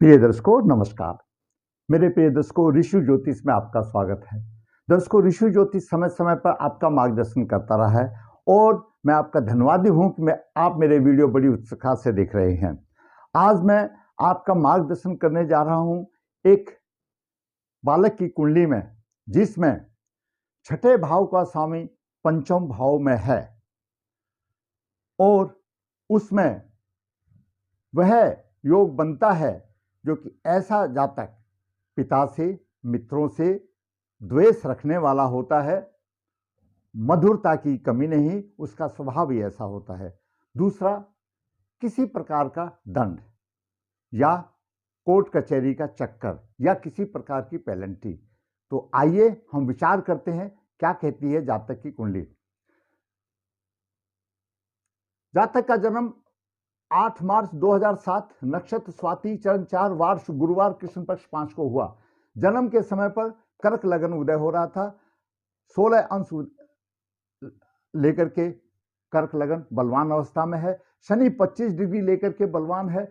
प्रिय दर्शकों नमस्कार। मेरे प्रिय दर्शकों ऋषि ज्योतिष में आपका स्वागत है। दर्शकों ऋषि ज्योतिष समय समय पर आपका मार्गदर्शन करता रहा है और मैं आपका धन्यवादी हूं कि आप मेरे वीडियो बड़ी उत्सुकता से देख रहे हैं। आज मैं आपका मार्गदर्शन करने जा रहा हूं एक बालक की कुंडली में, जिसमें छठे भाव का स्वामी पंचम भाव में है और उसमें वह योग बनता है जो कि ऐसा जातक पिता से, मित्रों से द्वेष रखने वाला होता है। मधुरता की कमी नहीं, उसका स्वभाव ही ऐसा होता है। दूसरा, किसी प्रकार का दंड या कोर्ट कचहरी का चक्कर या किसी प्रकार की पेनल्टी। तो आइए हम विचार करते हैं क्या कहती है जातक की कुंडली। जातक का जन्म 8 मार्च 2007, नक्षत्र स्वाति, चरण 4, वार गुरुवार, कृष्ण पक्ष 5 को हुआ। जन्म के समय पर कर्क लगन उदय हो रहा था। 16 अंश लेकर के कर्क लगन बलवान अवस्था में है। शनि 25 डिग्री लेकर के बलवान है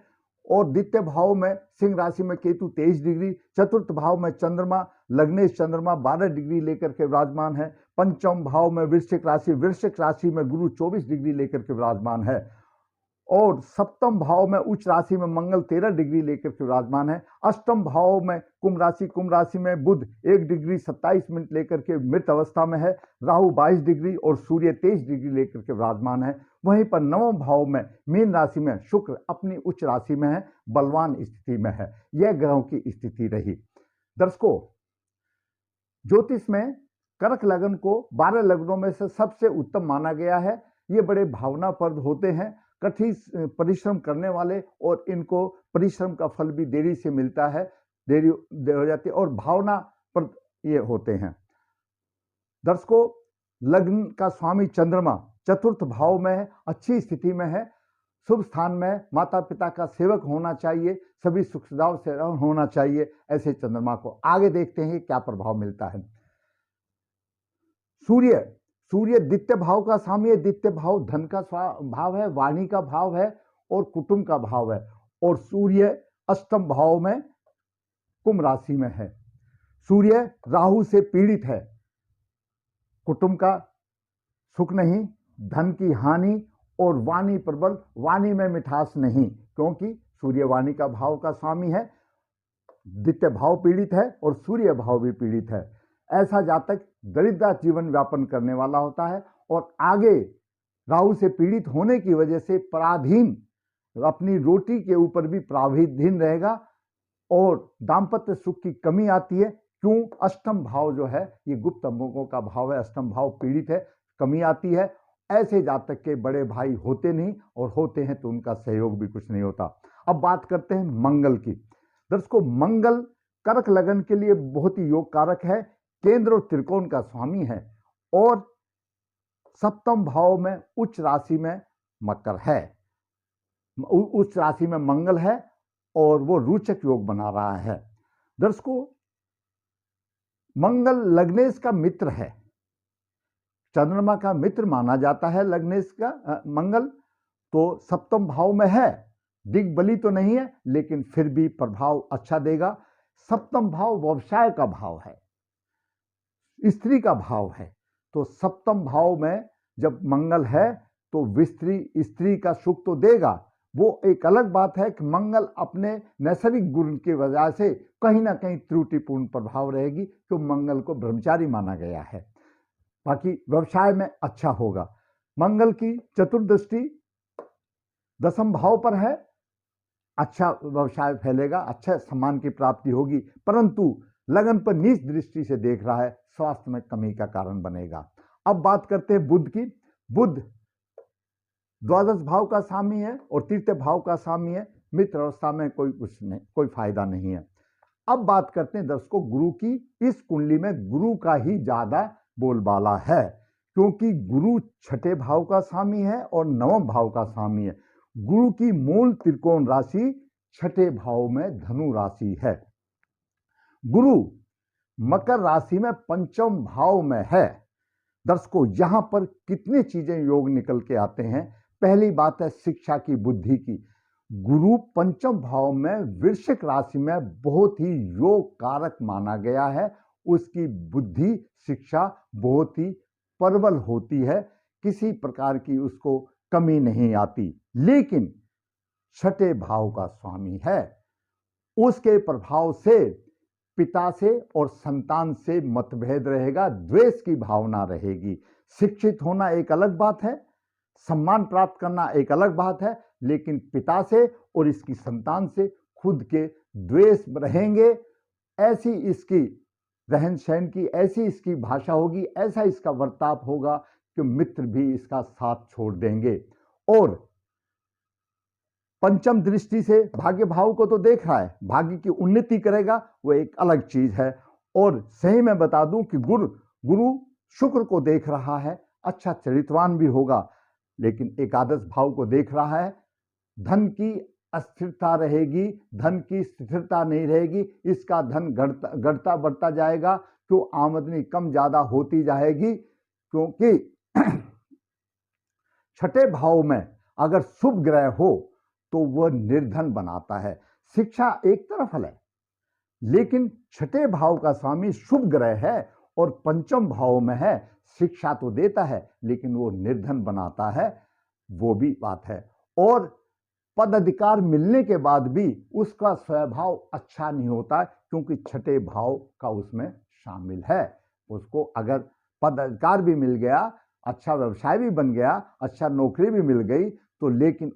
और द्वितीय भाव में सिंह राशि में केतु 23 डिग्री, चतुर्थ भाव में चंद्रमा लग्नेश चंद्रमा 12 डिग्री लेकर के विराजमान है। पंचम भाव में वृश्चिक राशि में गुरु 24 डिग्री लेकर के विराजमान है और सप्तम भाव में उच्च राशि में मंगल 13 डिग्री लेकर के विराजमान है। अष्टम भाव में कुंभ राशि में बुध 1 डिग्री 27 मिनट लेकर के मृत अवस्था में है। राहु 22 डिग्री और सूर्य 23 डिग्री लेकर के विराजमान है। वहीं पर नवम भाव में मीन राशि में शुक्र अपनी उच्च राशि में है, बलवान स्थिति में है। यह ग्रहों की स्थिति रही। दर्शकों, ज्योतिष में कर्क लगन को 12 लग्नों में से सबसे उत्तम माना गया है। ये बड़े भावनाप्रद होते हैं, कठिन परिश्रम करने वाले, और इनको परिश्रम का फल भी देरी से मिलता है, देरी हो जाती है और भावना पर ये होते हैं। दर्शकों, लग्न का स्वामी चंद्रमा चतुर्थ भाव में है, अच्छी स्थिति में है, शुभ स्थान में, माता पिता का सेवक होना चाहिए, सभी सुख सुविधाओं से होना चाहिए। ऐसे चंद्रमा को आगे देखते हैं क्या प्रभाव मिलता है। सूर्य द्वितीय भाव का स्वामी है। द्वितीय भाव धन का भाव है, वाणी का भाव है और कुटुंब का भाव है। और सूर्य अष्टम भाव में कुंभ राशि में है। सूर्य राहु से पीड़ित है, कुटुंब का सुख नहीं, धन की हानि और वाणी प्रबल, वाणी में मिठास नहीं, क्योंकि सूर्य वाणी का भाव का स्वामी है। द्वितीय भाव पीड़ित है और सूर्य भाव भी पीड़ित है। ऐसा जातक दरिद्र जीवन व्यापन करने वाला होता है और आगे राहु से पीड़ित होने की वजह से पराधीन, अपनी रोटी के ऊपर भी प्राविधीन रहेगा और दाम्पत्य सुख की कमी आती है। क्यों? अष्टम भाव जो है ये गुप्त अंगों का भाव है, अष्टम भाव पीड़ित है, कमी आती है। ऐसे जातक के बड़े भाई होते नहीं और होते हैं तो उनका सहयोग भी कुछ नहीं होता। अब बात करते हैं मंगल की। दर्शकों, मंगल कर्क लगन के लिए बहुत ही योग कारक है, केंद्र और त्रिकोण का स्वामी है और सप्तम भाव में उच्च राशि में मकर है, उच्च राशि में मंगल है और वो रोचक योग बना रहा है। दर्शकों, मंगल लग्नेश का मित्र है, चंद्रमा का मित्र माना जाता है लग्नेश का मंगल। तो सप्तम भाव में है, दिग्बली तो नहीं है लेकिन फिर भी प्रभाव अच्छा देगा। सप्तम भाव व्यवसाय का भाव है, स्त्री का भाव है। तो सप्तम भाव में जब मंगल है तो स्त्री का सुख तो देगा। वो एक अलग बात है कि मंगल अपने नैसर्गिक गुण की वजह से कहीं ना कहीं त्रुटिपूर्ण प्रभाव रहेगी, तो मंगल को ब्रह्मचारी माना गया है। बाकी व्यवसाय में अच्छा होगा। मंगल की चतुर्दृष्टि दसम भाव पर है, अच्छा व्यवसाय फैलेगा, अच्छा सम्मान की प्राप्ति होगी, परंतु लगन पर नीच दृष्टि से देख रहा है, स्वास्थ्य में कमी का कारण बनेगा। अब बात करते हैं बुध की। बुध द्वादश भाव का स्वामी है और तृतीय भाव का स्वामी है। मित्र अवस्था में कोई फायदा नहीं है। अब बात करते हैं दर्शकों गुरु की। इस कुंडली में गुरु का ही ज्यादा बोलबाला है, क्योंकि गुरु छठे भाव का स्वामी है और नवम भाव का स्वामी है। गुरु की मूल त्रिकोण राशि छठे भाव में धनु राशि है। गुरु मकर राशि में पंचम भाव में है। दर्शकों, यहां पर कितनी चीजें योग निकल के आते हैं। पहली बात है शिक्षा की, बुद्धि की। गुरु पंचम भाव में वृश्चिक राशि में बहुत ही योग कारक माना गया है। उसकी बुद्धि शिक्षा बहुत ही प्रबल होती है, किसी प्रकार की उसको कमी नहीं आती। लेकिन छठे भाव का स्वामी है, उसके प्रभाव से पिता से और संतान से मतभेद रहेगा, द्वेष की भावना रहेगी। शिक्षित होना एक अलग बात है, सम्मान प्राप्त करना एक अलग बात है, लेकिन पिता से और इसकी संतान से खुद के द्वेष रहेंगे। ऐसी इसकी रहन सहन की, ऐसी इसकी भाषा होगी, ऐसा इसका बर्ताव होगा कि मित्र भी इसका साथ छोड़ देंगे। और पंचम दृष्टि से भाग्य भाव को तो देख रहा है, भाग्य की उन्नति करेगा, वो एक अलग चीज है। और सही मैं बता दूं कि गुरु शुक्र को देख रहा है, अच्छा चरित्रवान भी होगा, लेकिन एकादश भाव को देख रहा है। धन की अस्थिरता रहेगी, धन की स्थिरता नहीं रहेगी, इसका धन घटता बढ़ता जाएगा, क्यों आमदनी कम ज्यादा होती जाएगी, क्योंकि छठे भाव में अगर शुभ ग्रह हो तो वह निर्धन बनाता है। शिक्षा एक तरफ है, लेकिन छठे भाव का स्वामी शुभ ग्रह है और पंचम भाव में है, शिक्षा तो देता है लेकिन वो निर्धन बनाता है, वो भी बात है। और पद अधिकार मिलने के बाद भी उसका स्वभाव अच्छा नहीं होता, क्योंकि छठे भाव का उसमें शामिल है। उसको अगर पद अधिकार भी मिल गया, अच्छा व्यवसाय भी बन गया, अच्छा नौकरी भी मिल गई, तो लेकिन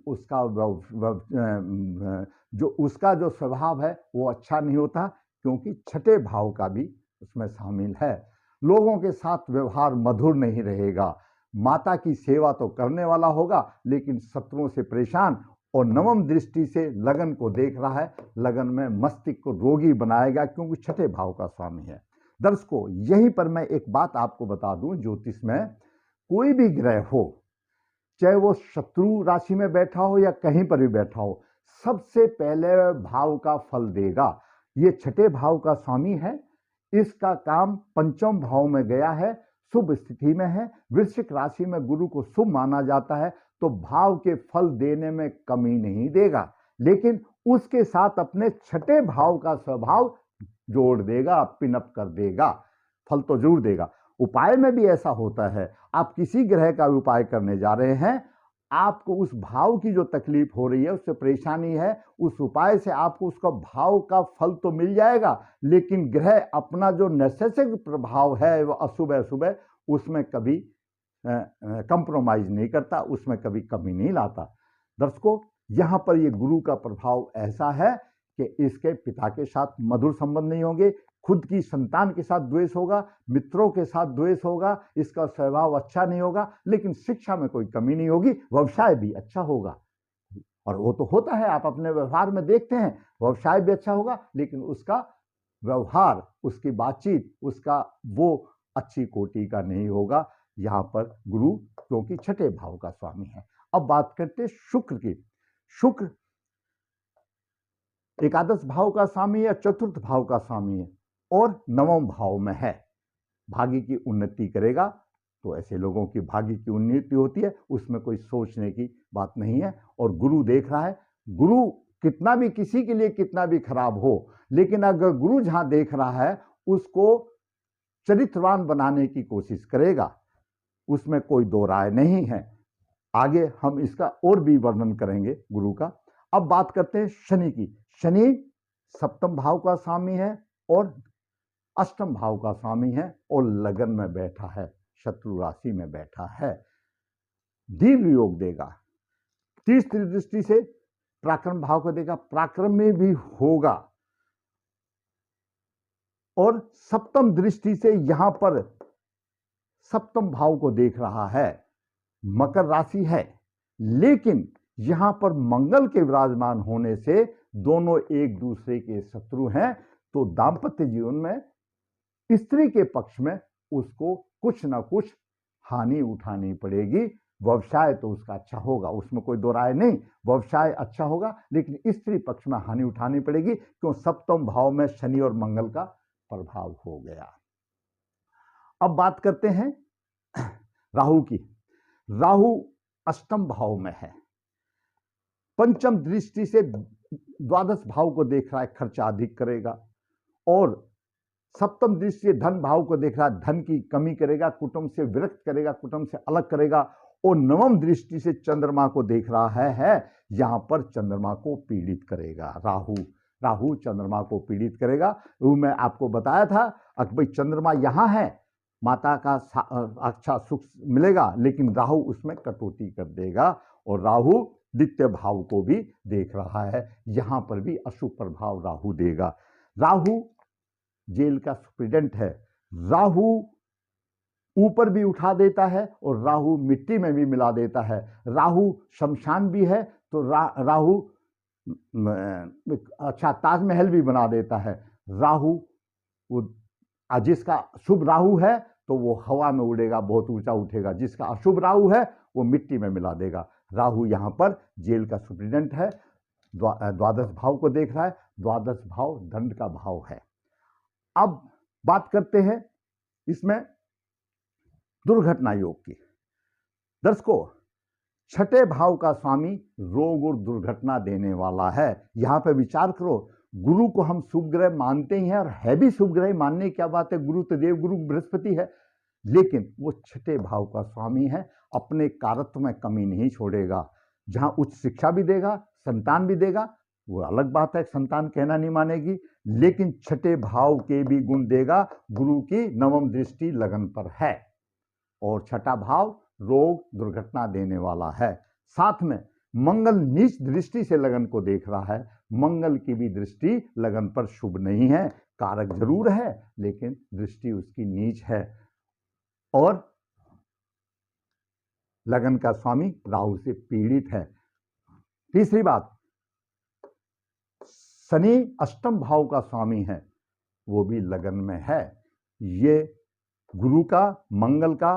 उसका जो स्वभाव है वो अच्छा नहीं होता, क्योंकि छठे भाव का भी उसमें शामिल है। लोगों के साथ व्यवहार मधुर नहीं रहेगा, माता की सेवा तो करने वाला होगा लेकिन शत्रुओं से परेशान। और नवम दृष्टि से लगन को देख रहा है, लगन में मस्तिष्क को रोगी बनाएगा, क्योंकि छठे भाव का स्वामी है। दर्शकों, यहीं पर मैं एक बात आपको बता दूं, ज्योतिष में कोई भी ग्रह हो, चाहे वो शत्रु राशि में बैठा हो या कहीं पर भी बैठा हो, सबसे पहले भाव का फल देगा। ये छठे भाव का स्वामी है, इसका काम पंचम भाव में गया है, शुभ स्थिति में है, वृश्चिक राशि में गुरु को शुभ माना जाता है, तो भाव के फल देने में कमी नहीं देगा, लेकिन उसके साथ अपने छठे भाव का स्वभाव जोड़ देगा, पिनअप कर देगा, फल तो जरूर देगा। उपाय में भी ऐसा होता है, आप किसी ग्रह का उपाय करने जा रहे हैं, आपको उस भाव की जो तकलीफ हो रही है, उससे परेशानी है, उस उपाय से आपको उसका भाव का फल तो मिल जाएगा, लेकिन ग्रह अपना जो नैसर्गिक प्रभाव है वह अशुभ अशुभ है, उसमें कभी कंप्रोमाइज नहीं करता, उसमें कभी कमी नहीं लाता। दर्शकों, यहां पर ये गुरु का प्रभाव ऐसा है कि इसके पिता के साथ मधुर संबंध नहीं होंगे, खुद की संतान के साथ द्वेष होगा, मित्रों के साथ द्वेष होगा, इसका स्वभाव अच्छा नहीं होगा, लेकिन शिक्षा में कोई कमी नहीं होगी, व्यवसाय भी अच्छा होगा। और वो तो होता है, आप अपने व्यवहार में देखते हैं, व्यवसाय भी अच्छा होगा, लेकिन उसका व्यवहार, उसकी बातचीत, उसका वो अच्छी कोटि का नहीं होगा। यहां पर गुरु क्योंकि छठे भाव का स्वामी है। अब बात करते हैं शुक्र की। शुक्र एकादश भाव का स्वामी है, चतुर्थ भाव का स्वामी है और नवम भाव में है, भाग्य की उन्नति करेगा। तो ऐसे लोगों की भाग्य की उन्नति होती है, उसमें कोई सोचने की बात नहीं है। और गुरु देख रहा है, गुरु कितना भी किसी के लिए कितना भी खराब हो, लेकिन अगर गुरु जहां देख रहा है उसको चरित्रवान बनाने की कोशिश करेगा, उसमें कोई दो राय नहीं है। आगे हम इसका और भी वर्णन करेंगे गुरु का। अब बात करते हैं शनि की। शनि सप्तम भाव का स्वामी है और अष्टम भाव का स्वामी है और लगन में बैठा है, शत्रु राशि में बैठा है, दीर्घ योग देगा। तीसरी दृष्टि से पराक्रम भाव को देगा, पराक्रम में भी होगा। और सप्तम दृष्टि से यहां पर सप्तम भाव को देख रहा है, मकर राशि है, लेकिन यहां पर मंगल के विराजमान होने से दोनों एक दूसरे के शत्रु हैं, तो दांपत्य जीवन में स्त्री के पक्ष में उसको कुछ ना कुछ हानि उठानी पड़ेगी। व्यवसाय तो उसका अच्छा होगा, उसमें कोई दो राय नहीं, व्यवसाय अच्छा होगा, लेकिन स्त्री पक्ष में हानि उठानी पड़ेगी, क्यों सप्तम भाव में शनि और मंगल का प्रभाव हो गया। अब बात करते हैं राहु की। राहु अष्टम भाव में है, पंचम दृष्टि से द्वादश भाव को देख रहा है, खर्चा अधिक करेगा। और सप्तम दृष्टि से धन भाव को देख रहा है, धन की कमी करेगा, कुटुंब से विरक्त करेगा, कुटुंब से अलग करेगा। और नवम दृष्टि से चंद्रमा को देख रहा है यहां पर चंद्रमा को पीड़ित करेगा। राहु चंद्रमा को पीड़ित करेगा। वो मैं आपको बताया था कि भाई चंद्रमा यहां है, माता का अच्छा सुख मिलेगा, लेकिन राहु उसमें कटौती कर देगा। और राहु द्वितीय भाव को भी देख रहा है, यहां पर भी अशुभ प्रभाव राहु देगा। राहु जेल का सुप्रीडेंट है। राहु ऊपर भी उठा देता है और राहु मिट्टी में भी मिला देता है। राहु शमशान भी है तो राहु अच्छा ताजमहल भी बना देता है। राहु जिसका शुभ राहु है तो वो हवा में उड़ेगा, बहुत ऊंचा उठेगा। जिसका अशुभ राहु है वो मिट्टी में मिला देगा। राहु यहां पर जेल का सुप्रीडेंट है, द्वादश भाव को देख रहा है। द्वादश भाव दंड का भाव है। अब बात करते हैं इसमें दुर्घटना योग की। दर्शकों, छठे भाव का स्वामी रोग और दुर्घटना देने वाला है। यहां पे विचार करो, गुरु को हम शुभ ग्रह मानते ही हैं, और है भी शुभ ग्रह, मानने की क्या बात है। गुरु तो देव गुरु बृहस्पति है, लेकिन वो छठे भाव का स्वामी है। अपने कारत्व में कमी नहीं छोड़ेगा। जहां उच्च शिक्षा भी देगा, संतान भी देगा, वो अलग बात है, संतान कहना नहीं मानेगी, लेकिन छठे भाव के भी गुण देगा। गुरु की नवम दृष्टि लगन पर है और छठा भाव रोग दुर्घटना देने वाला है। साथ में मंगल नीच दृष्टि से लगन को देख रहा है। मंगल की भी दृष्टि लगन पर शुभ नहीं है, कारक जरूर है, लेकिन दृष्टि उसकी नीच है। और लगन का स्वामी राहु से पीड़ित है। तीसरी बात, शनि अष्टम भाव का स्वामी है, वो भी लगन में है। ये गुरु का, मंगल का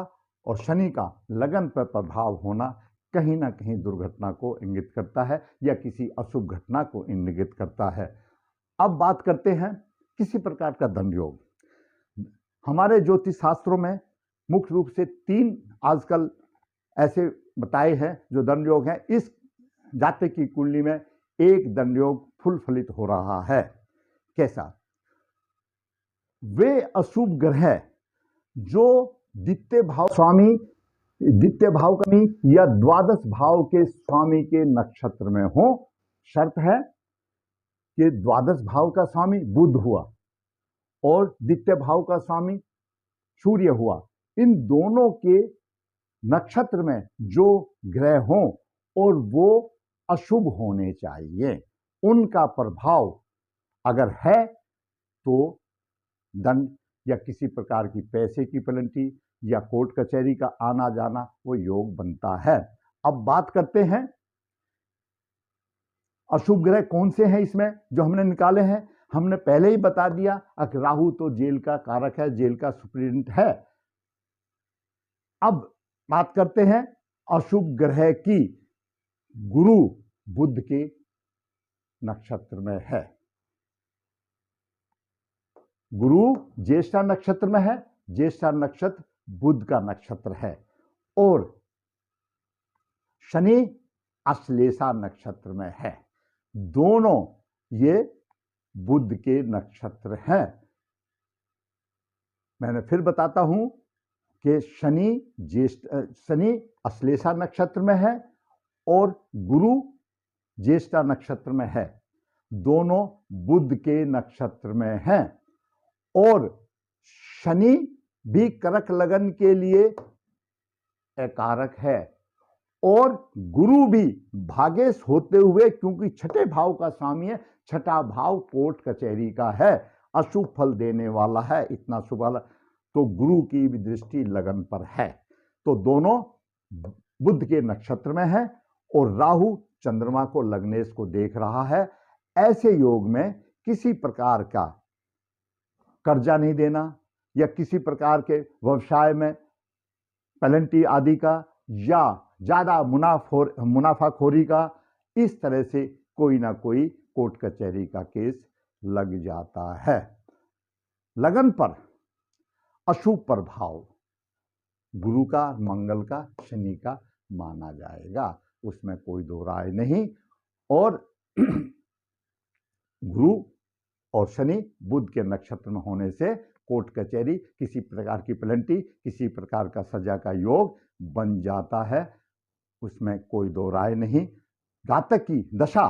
और शनि का लगन पर प्रभाव होना कहीं ना कहीं दुर्घटना को इंगित करता है या किसी अशुभ घटना को इंगित करता है। अब बात करते हैं किसी प्रकार का दंड योग। हमारे ज्योतिष शास्त्रों में मुख्य रूप से 3 आजकल ऐसे बताए हैं जो दंड योग हैं। इस जातक की कुंडली में एक दंड योग फुल फलित हो रहा है। कैसा? वे अशुभ ग्रह जो द्वितीय भाव स्वामी, द्वितीय भाव का या द्वादश भाव के स्वामी के नक्षत्र में हो। शर्त है कि द्वादश भाव का स्वामी बुध हुआ और द्वितीय भाव का स्वामी सूर्य हुआ। इन दोनों के नक्षत्र में जो ग्रह हों और वो अशुभ होने चाहिए, उनका प्रभाव अगर है तो दंड या किसी प्रकार की पैसे की पेनल्टी या कोर्ट कचहरी का आना जाना वो योग बनता है। अब बात करते हैं अशुभ ग्रह कौन से हैं इसमें जो हमने निकाले हैं। हमने पहले ही बता दिया कि राहु तो जेल का कारक है, जेल का सुप्रीडेंट है। अब बात करते हैं अशुभ ग्रह की। गुरु बुध के नक्षत्र में है, गुरु ज्येष्ठा नक्षत्र में है, ज्येष्ठा नक्षत्र बुध का नक्षत्र है। और शनि अश्लेषा नक्षत्र में है। दोनों ये बुध के नक्षत्र हैं। मैंने फिर बताता हूं कि शनि अश्लेषा नक्षत्र में है और गुरु ज्येष्ठा नक्षत्र में है। दोनों बुध के नक्षत्र में हैं। और शनि भी कर्क लगन के लिए अकारक है और गुरु भी भागेश होते हुए, क्योंकि छठे भाव का स्वामी है, छठा भाव कोर्ट कचहरी का है, अशुभ फल देने वाला है, इतना शुभ वाला, तो गुरु की भी दृष्टि लगन पर है। तो दोनों बुध के नक्षत्र में है और राहु चंद्रमा को लग्नेश को देख रहा है। ऐसे योग में किसी प्रकार का कर्जा नहीं देना या किसी प्रकार के व्यवसाय में पेनल्टी आदि का या ज्यादा मुनाफाखोरी का, इस तरह से कोई ना कोई कोर्ट कचहरी का केस लग जाता है। लगन पर अशुभ प्रभाव गुरु का, मंगल का, शनि का माना जाएगा, उसमें कोई दो राय नहीं। और गुरु और शनि बुध के नक्षत्र में होने से कोर्ट कचहरी, किसी प्रकार की पेनल्टी, किसी प्रकार का सजा का योग बन जाता है, उसमें कोई दो राय नहीं। जातक की दशा,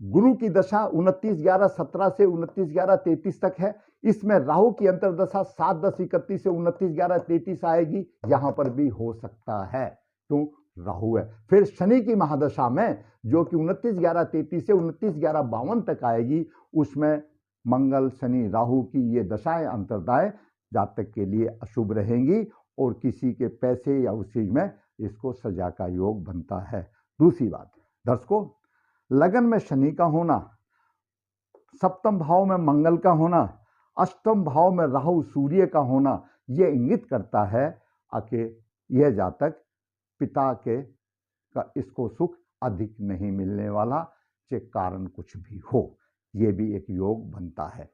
गुरु की दशा 29/11/17 से 29/11/33 तक है। इसमें राहु की अंतर्दशा 7/10/31 से 29/11/33 आएगी, यहां पर भी हो सकता है, क्यों, राहु है। फिर शनि की महादशा में जो कि 29/11/33 से 29/11/52 तक आएगी, उसमें मंगल, शनि, राहु की ये दशाएं अंतर्दय जातक के लिए अशुभ रहेंगी और किसी के पैसे या उसी में इसको सजा का योग बनता है। दूसरी बात दर्शकों, लगन में शनि का होना, सप्तम भाव में मंगल का होना, अष्टम भाव में राहु सूर्य का होना, यह इंगित करता है कि यह जातक पिता के का इसको सुख अधिक नहीं मिलने वाला, चाहे कारण कुछ भी हो, यह भी एक योग बनता है।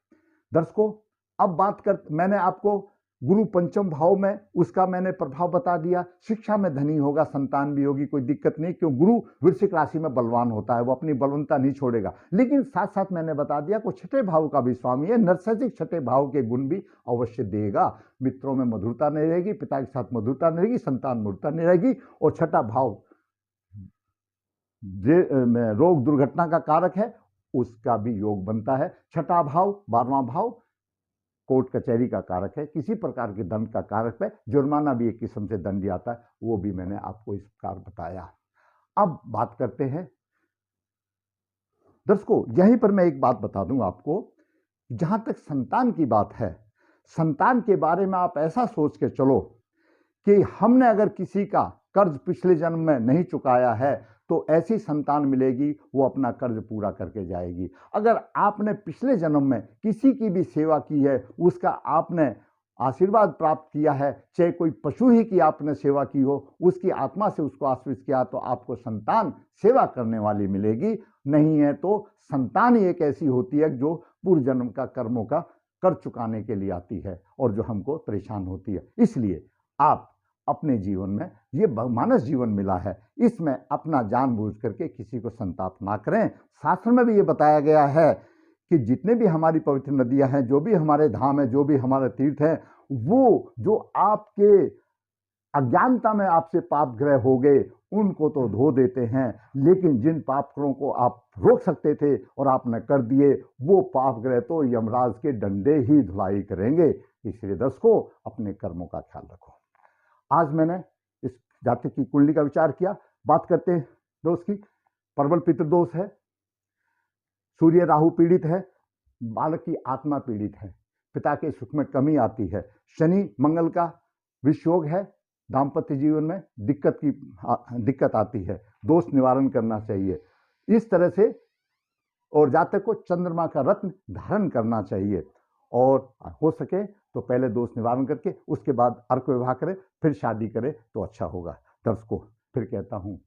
दर्शकों, अब बात कर, मैंने आपको गुरु पंचम भाव में उसका मैंने प्रभाव बता दिया। शिक्षा में धनी होगा, संतान भी होगी, कोई दिक्कत नहीं, क्यों, गुरु वृश्चिक राशि में बलवान होता है, वो अपनी बलवंता नहीं छोड़ेगा। लेकिन साथ साथ मैंने बता दिया को छठे भाव का भी स्वामी है, नरसैजिक छठे भाव के गुण भी अवश्य देगा। मित्रों में मधुरता नहीं रहेगी, पिता के साथ मधुरता नहीं रहेगी, संतान मधुरता नहीं रहेगी। और छठा भाव रोग दुर्घटना का कारक है, उसका भी योग बनता है। छठा भाव, 12वां भाव कोर्ट कचहरी का कारक है, किसी प्रकार के दंड का कारक है, जुर्माना भी एक किस्म से दंड आता है, वो भी मैंने आपको इस प्रकार बताया। अब बात करते हैं दर्शकों, यहीं पर मैं एक बात बता दूं आपको, जहां तक संतान की बात है, संतान के बारे में आप ऐसा सोच के चलो कि हमने अगर किसी का कर्ज पिछले जन्म में नहीं चुकाया है तो ऐसी संतान मिलेगी, वो अपना कर्ज पूरा करके जाएगी। अगर आपने पिछले जन्म में किसी की भी सेवा की है, उसका आपने आशीर्वाद प्राप्त किया है, चाहे कोई पशु ही की आपने सेवा की हो, उसकी आत्मा से उसको आश्रित किया, तो आपको संतान सेवा करने वाली मिलेगी। नहीं है तो संतान ही एक ऐसी होती है जो पूर्व जन्म का कर्मों का कर चुकाने के लिए आती है और जो हमको परेशान होती है। इसलिए आप अपने जीवन में, ये मानस जीवन मिला है, इसमें अपना जानबूझ करके किसी को संताप ना करें। शास्त्र में भी ये बताया गया है कि जितने भी हमारी पवित्र नदियां हैं, जो भी हमारे धाम है, जो भी हमारे तीर्थ हैं, वो जो आपके अज्ञानता में आपसे पाप ग्रह हो गए उनको तो धो देते हैं, लेकिन जिन पाप ग्रहों को आप रोक सकते थे और आपने कर दिए, वो पाप ग्रह तो यमराज के डंडे ही धुलाई करेंगे। इसलिए दर्शकों, अपने कर्मों का ख्याल रखो। आज मैंने इस जातक की कुंडली का विचार किया। बात करते हैं दोस्त की, प्रबल पितृदोष है, सूर्य राहु पीड़ित है, बालक की आत्मा पीड़ित है, पिता के सुख में कमी आती है, शनि मंगल का विषयोग है, दाम्पत्य जीवन में दिक्कत आती है, दोष निवारण करना चाहिए इस तरह से। और जातक को चंद्रमा का रत्न धारण करना चाहिए और हो सके तो पहले दोष निवारण करके उसके बाद अर्क विवाह करे, फिर शादी करे तो अच्छा होगा। दर्शकों, फिर कहता हूँ,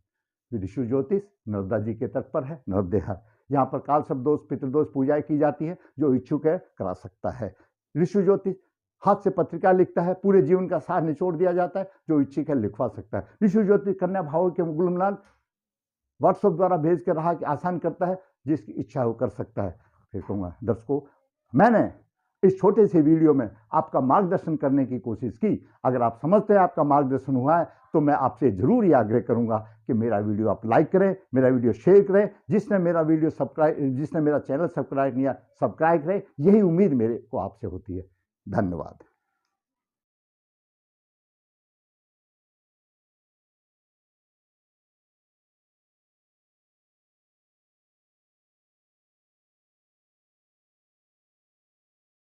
विदिशु ज्योतिष नर्मदा जी के तट पर है, नर्मदेहर, यहाँ पर काल सब दोष पितृदोष पूजाएं की जाती है। जो इच्छुक है करा सकता है। ऋषि ज्योतिष हाथ से पत्रिका लिखता है, पूरे जीवन का सार निचोड़ दिया जाता है, जो इच्छुक है लिखवा सकता है। ऋषि ज्योतिष कन्या भाव के गुलमलाल व्हाट्सएप द्वारा भेज कर रहा कि आसान करता है, जिसकी इच्छा हो कर सकता है। फिर कहूँगा दर्शकों, मैंने इस छोटे से वीडियो में आपका मार्गदर्शन करने की कोशिश की। अगर आप समझते हैं आपका मार्गदर्शन हुआ है तो मैं आपसे जरूर ये आग्रह करूंगा कि मेरा वीडियो आप लाइक करें, मेरा वीडियो शेयर करें। जिसने मेरा चैनल सब्सक्राइब किया, सब्सक्राइब करें। यही उम्मीद मेरे को आपसे होती है। धन्यवाद।